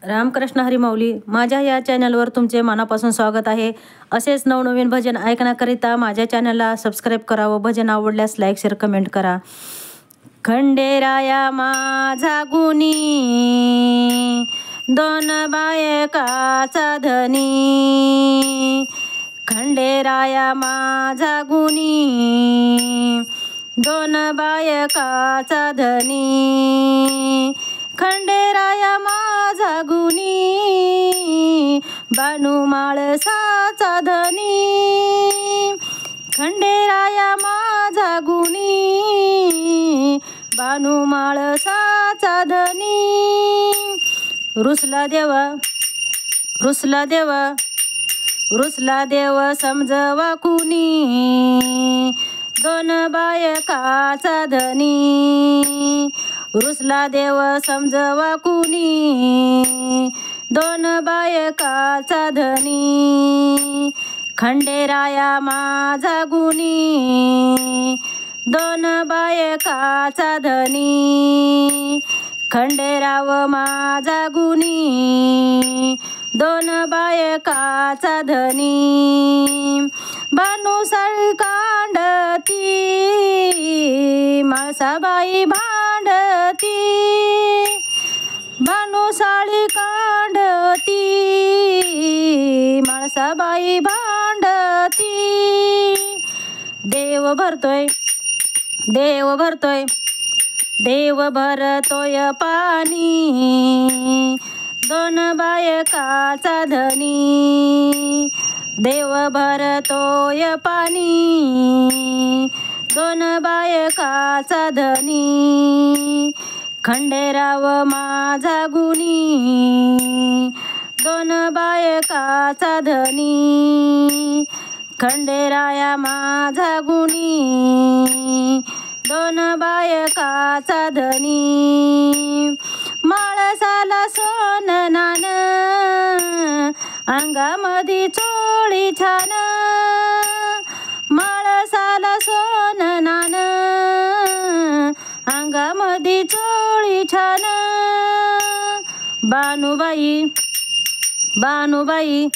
रामकृष्ण हरी माऊली. माझ्या या चॅनलवर तुमचे मनापासून स्वागत आहे. असेच नवनवीन भजन ऐकण्याकरिता माझ्या चॅनलला सबस्क्राईब करा व भजन आवडल्यास लाईक शेअर कमेंट करा. खंडेराया माझा गुणी, दोन बायकाचा धनी. खंडेराया माझा गुणी, दोन बायकाचा धनी. खंडेराया माझा गुणी, बानू माळसाचा धनी. खंडेराया माझा गुणी, बानू माळसाचा धनी. रुसला देवा, रुसला देवा, रुसला देव समजवा कुणी. दोन बायकाचा धनी. रुसला देव समजवा कुणी, दोन बायकाचा धनी. खंडेराया माझा गुणी, दोन बायकाचा धनी. खंडेराव माझा गुणी, दोन बायकाचा धनी. बानुसाळी कांडती, माळसाबाई भांडती. बानुसाळी कांडती, माळसाबाई भांडती. देव भरतोय, देव भरतोय, देव भरतोय पाणी. दोन बायकाचा धनी. देव भरतोय पाणी, दोन बायकाचा धनी. खंडेराव माझा गुणी, दोन बायकाचा धनी. खंडेराया माझा गुणी, दोन बायकाचा धनी. माळसाला सोन नान, अंगामध्ये चोळी छान. माळसाला सोन नान, अंगामध्ये चोळी छान. बानुबाई, बानुबाई,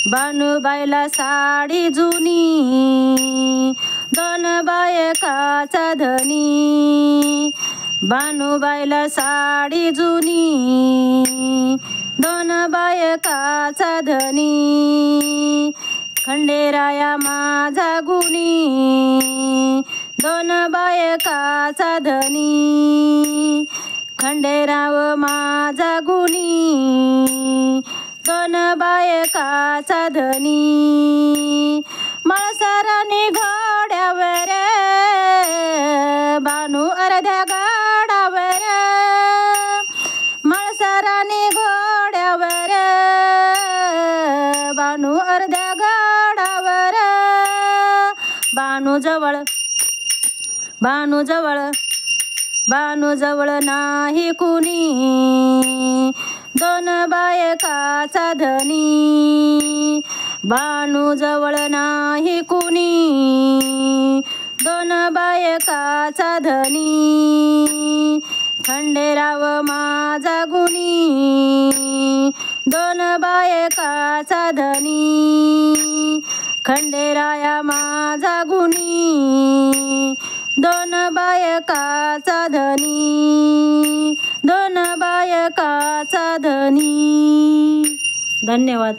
बानुबाईला साडी जुनी. दोन बायकाचा धनी. बानुबाईला साडी जुनी, दोन बायकाचा धनी. खंडेराया माझा गुणी, दोन बायकाचा धनी. खंडेराव माझा गुणी, दोन बायकाचा धनी. माळसाराने घोड्यावर, बानू अर्ध्या गाडावर. माळसाराने घोड्यावर, बानू अर्ध्या गाडावर. बानू जवळ, बानू जवळ, बानू जवळ नाही कुणी. दोन बायकाचा धनी. बानू जवळ नाही कुणी, दोन बायकाचा धनी. खंडेराव माझा गुणी, दोन बायकाचा धनी. खंडेराया माझा गुणी, दोन बायकाचा धनी. दोन बायकाचा धनी. धन्यवाद.